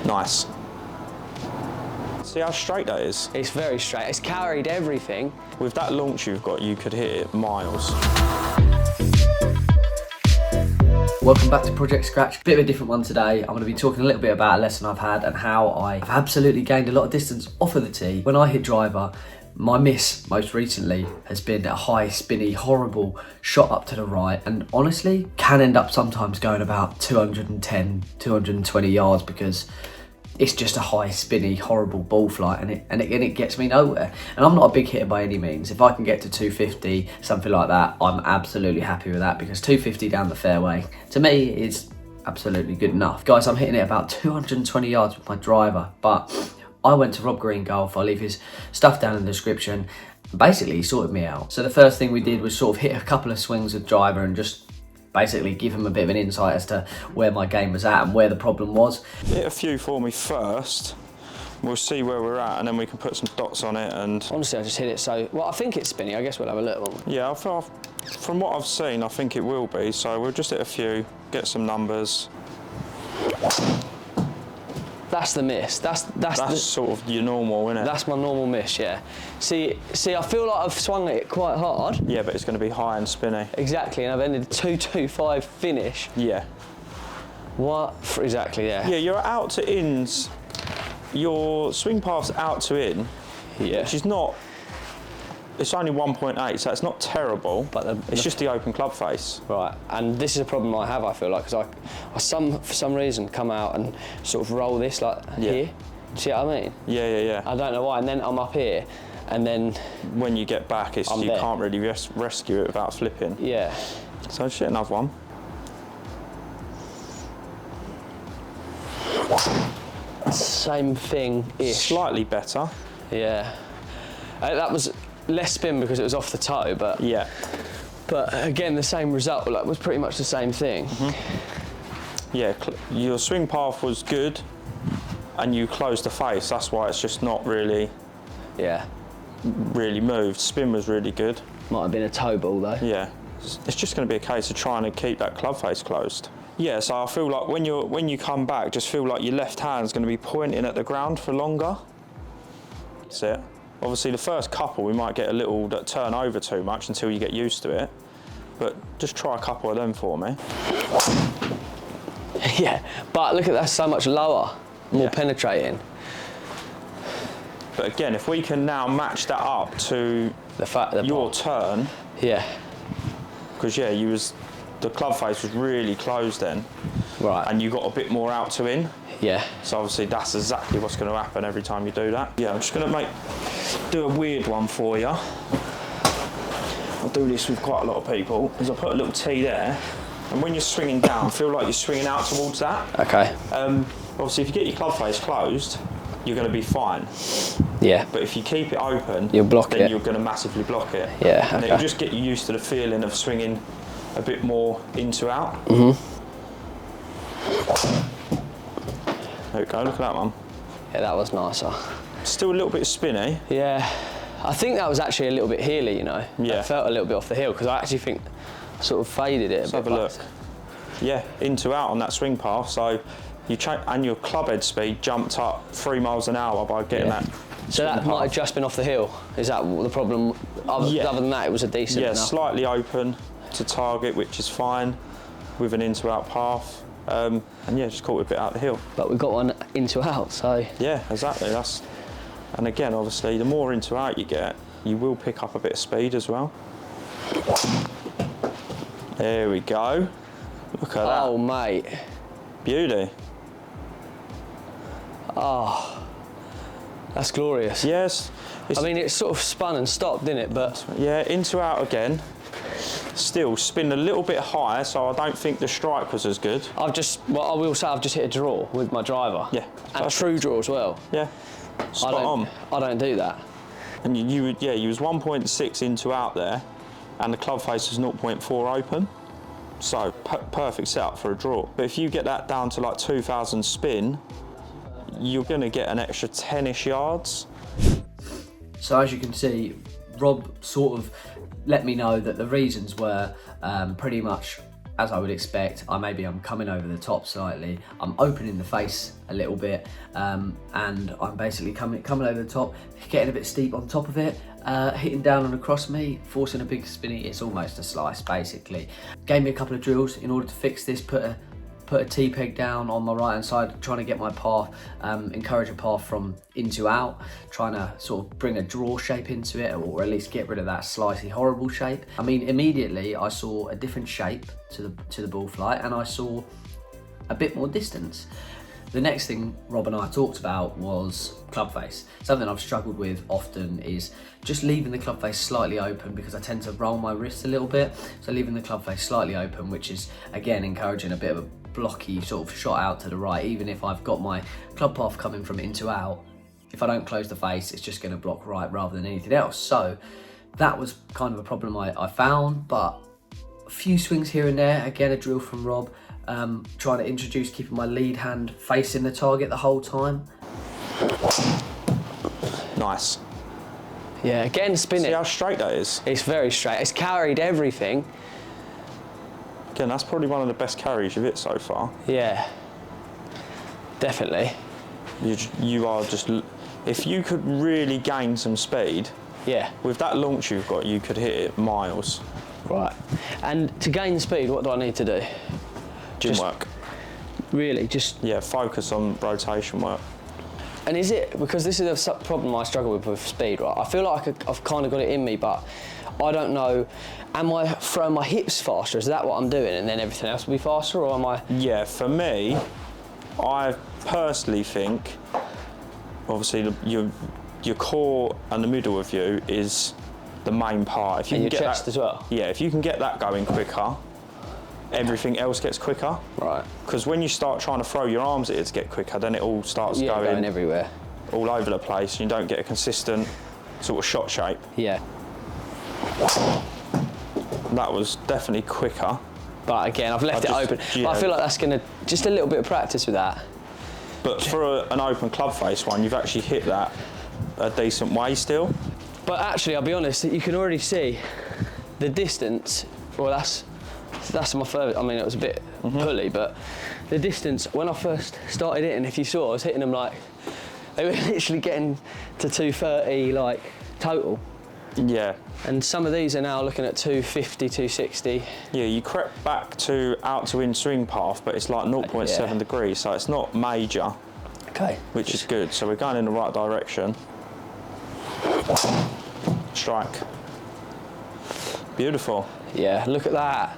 Nice. See how straight that is? It's very straight. It's carried everything. With that launch you've got, you could hit it miles. Welcome back to Project Scratch. Bit of a different one today. I'm going to be talking a little bit about a lesson I've had and how I've absolutely gained a lot of distance off of the tee. When I hit driver, my miss most recently has been a high, spinny, horrible shot up to the right, and honestly can end up sometimes going about 210, 220 yards because it's just a high, spinny, horrible ball flight, and it gets me nowhere. And I'm not a big hitter by any means. If I can get to 250, something like that, I'm absolutely happy with that, because 250 down the fairway, to me, is absolutely good enough. Guys, I'm hitting it about 220 yards with my driver, but I went to Rob Green Golf. I'll leave his stuff down in the description. Basically, he sorted me out. So the first thing we did was sort of hit a couple of swings with driver and just basically give him a bit of an insight as to where my game was at and where the problem was. Hit a few for me first. We'll see where we're at, and then we can put some dots on it. And Honestly, I just hit it so... Well, I think it's spinny. I guess we'll have a look. yeah, from what I've seen, I think it will be. So we'll just hit a few, get some numbers. That's the miss. That's sort of your normal, isn't it? That's my normal miss, yeah. See, I feel like I've swung it quite hard. Yeah, but it's going to be high and spinny. Exactly, and I've ended a 225 finish. Yeah. What? Exactly, yeah. Yeah, you're out to ins. Your swing path's out to in, Yeah. which is not. It's only 1.8, so it's not terrible. But it's just the open club face. Right, and this is a problem I have, I feel like, because I for some reason come out and sort of roll this like here. Do you see what I mean? Yeah. I don't know why, and then I'm up here, and then when you get back, you can't really rescue it without flipping. Yeah. So just hit another one. Same thing-ish. Slightly better. Yeah. That was less spin because it was off the toe, but yeah. But again, the same result was pretty much the same thing. Mm-hmm. Yeah, your swing path was good, and you closed the face. That's why it's just not really. Yeah. Really moved. Spin was really good. Might have been a toe ball though. Yeah. It's just going to be a case of trying to keep that club face closed. Yeah, so I feel like when you come back, just feel like your left hand's going to be pointing at the ground for longer. That's it. Obviously, the first couple, we might get a little that turn over too much until you get used to it. But just try a couple of them for me. Yeah, but look at that, so much lower, more penetrating. But again, if we can now match that up to your turn. Yeah. Because yeah, the club face was really closed then. Right. And you got a bit more out to in. Yeah. So obviously that's exactly what's going to happen every time you do that. Yeah, I'm just going to do a weird one for you. I'll do this with quite a lot of people, is I put a little T there, and when you're swinging down, feel like you're swinging out towards that. Okay. Obviously, if you get your club face closed, you're going to be fine. Yeah. But if you keep it open, you'll block then it. you're going to massively block it. Yeah. And okay. it'll just get you used to the feeling of swinging a bit more into out. Mm-hmm. There we go, look at that one. Yeah, that was nicer. Still a little bit spinny. Yeah. I think that was actually a little bit heely, you know. Yeah. It felt a little bit off the heel, because I actually think I sort of faded it. Let's have a look. Yeah, into out on that swing path. So and your club head speed jumped up 3 miles an hour by getting that. So that might have just been off the heel. Is that the problem? Other than that, it was a decent enough. Slightly open to target, which is fine with an into out path. And yeah, just caught it a bit out the heel. But we've got one into out, so. Yeah, exactly. And again, obviously, the more into out you get, you will pick up a bit of speed as well. There we go. Look at that. Oh, mate. Beauty. Oh, that's glorious. Yes. I mean, it sort of spun and stopped, didn't it? But yeah, into out again. Still spin a little bit higher, so I don't think the strike was as good. I will say I've just hit a draw with my driver. Yeah. And a true draw as well. Yeah. Spot on. I don't do that. And you was 1.6 into out there, and the club face was 0.4 open. So perfect setup for a draw. But if you get that down to like 2,000 spin, you're going to get an extra 10-ish yards. So as you can see, Rob sort of let me know that the reasons were pretty much as I would expect, I'm coming over the top slightly. I'm opening the face a little bit, and I'm basically coming over the top, getting a bit steep on top of it, hitting down and across me, forcing a big spinny. It's almost a slice, basically. Gave me a couple of drills in order to fix this. Put a T-peg down on my right hand side, trying to get my path, encourage a path from in to out, trying to sort of bring a draw shape into it, or at least get rid of that slicey, horrible shape. I mean, immediately I saw a different shape to the ball flight, and I saw a bit more distance. The next thing Rob and I talked about was club face. Something I've struggled with often is just leaving the club face slightly open, because I tend to roll my wrist a little bit. So leaving the club face slightly open, which is again encouraging a bit of a blocky sort of shot out to the right. Even if I've got my club path coming from in to out, if I don't close the face, it's just going to block right rather than anything else. So that was kind of a problem I found, but a few swings here and there. Again, a drill from Rob, trying to introduce keeping my lead hand facing the target the whole time. Nice. Yeah, again, spin See it. how straight that is? It's very straight. It's carried everything. Again, that's probably one of the best carries you've hit so far. Yeah, definitely. You are just, if you could really gain some speed, Yeah. with that launch you've got, you could hit it miles. Right. And to gain speed, what do I need to do? Gym Just- work. Really, just. Yeah, focus on rotation work. And is it, because this is a problem I struggle with speed, right? I feel like I've kind of got it in me, but I don't know, am I throwing my hips faster? Is that what I'm doing, and then everything else will be faster, or am I? Yeah, for me, I personally think, obviously, your core and the middle of you is the main part. If you And can your get chest that, as well? Yeah, if you can get that going quicker, everything else gets quicker. Right. Because when you start trying to throw your arms at it to get quicker, then it all starts Yeah, going going everywhere. all over the place, and you don't get a consistent sort of shot shape. Yeah. That was definitely quicker. But again, I've left it just- open. yeah. But I feel like that's going to, just a little bit of practice with that. But for an open club face one, you've actually hit that a decent way still. But actually, I'll be honest, you can already see the distance. Well, that's my furthest. I mean, it was a bit pulley, but the distance, when I first started hitting, if you saw, I was hitting them like, they were literally getting to 230, like, total. Yeah. And some of these are now looking at 250, 260. Yeah, you crept back to out to in swing path, but it's like 0.7 Yeah. degrees, so it's not major, Okay. which is good. So we're going in the right direction. Strike. Beautiful. Yeah, look at that.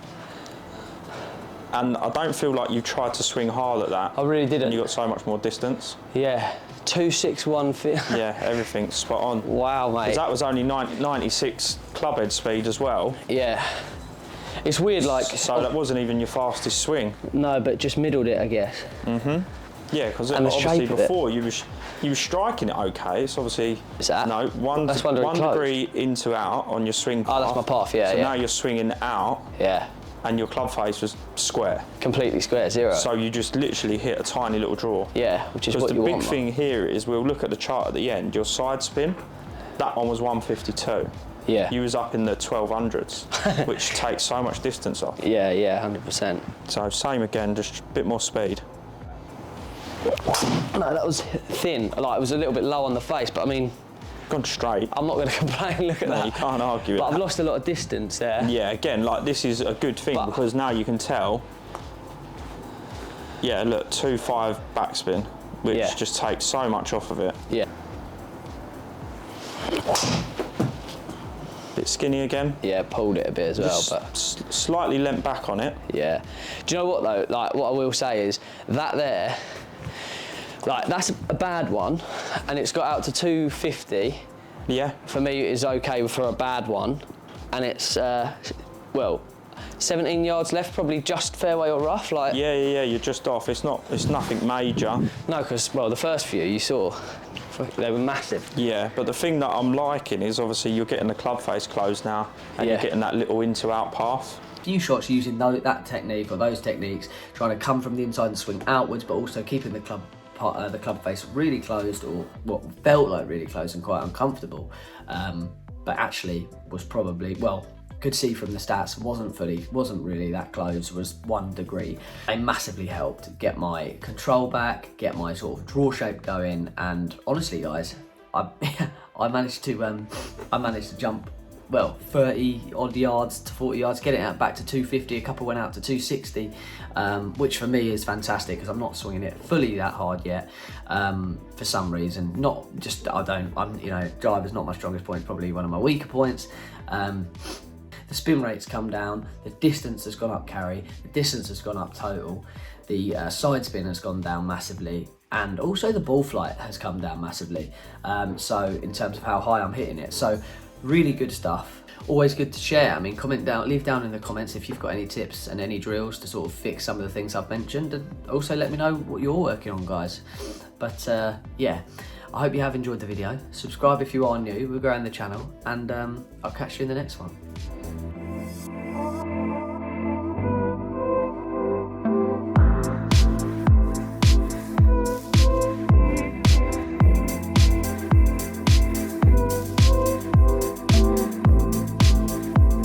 And I don't feel like you tried to swing hard at that. I really didn't. And you got so much more distance. Yeah, 261 feet. Yeah, everything's spot on. Wow, mate. 'Cause that was only 96 club head speed as well. Yeah. It's weird, like. So that wasn't even your fastest swing. No, but just middled it, I guess. Yeah, because And the obviously shape of it. before you were striking it okay. It's obviously Is that? no one That's when they're one closed. degree into out on your swing path. Oh, that's my path, yeah, So yeah. now you're swinging out, Yeah. and your club face was square. Completely square, zero. So you just literally hit a tiny little draw. Yeah, which is Because what the you big want. thing here is we'll look at the chart at the end. Your side spin, that one was 152. Yeah. You was up in the 1200s, which takes so much distance off. Yeah, yeah, 100%. So same again, just a bit more speed. No, that was thin. Like, it was a little bit low on the face, but I mean, Gone straight. I'm not going to complain. Look at No, that. you can't argue But it. I've lost a lot of distance there. Yeah, again, like this is a good thing But- because now you can tell. Yeah, look, 2.5 backspin, which Yeah. just takes so much off of it. Yeah. Bit skinny again. Yeah, pulled it a bit as well, Just but slightly leant back on it. yeah. Do you know what though? Like, what I will say is that there, like, that's a bad one, and it's got out to 250. Yeah, For me, is okay for a bad one, and it's well, 17 yards left, probably just fairway or rough. Like, yeah. You're just off. It's nothing major. no, because well, the first few you saw, they were massive. Yeah, but the thing that I'm liking is obviously you're getting the club face closed now, and Yeah. you're getting that little into out path. Few shots using that technique or those techniques, trying to come from the inside and swing outwards, but also keeping the club face really closed, or what felt like really closed and quite uncomfortable, but actually was probably, well, could see from the stats, wasn't really that close, was 1 degree. They massively helped get my control back, get my sort of draw shape going, and honestly guys, I managed to jump, well, 30 odd yards to 40 yards, get it out back to 250, a couple went out to 260, which for me is fantastic because I'm not swinging it fully that hard yet, for some reason. Driver's not my strongest point, probably one of my weaker points. The spin rate's come down, the distance has gone up carry, the distance has gone up total, the side spin has gone down massively, and also the ball flight has come down massively, so in terms of how high I'm hitting it. So really good stuff. Always good to share. I mean, leave down in the comments if you've got any tips and any drills to sort of fix some of the things I've mentioned, and also let me know what you're working on, guys. But yeah, I hope you have enjoyed the video. Subscribe if you are new, we're growing the channel, and I'll catch you in the next one.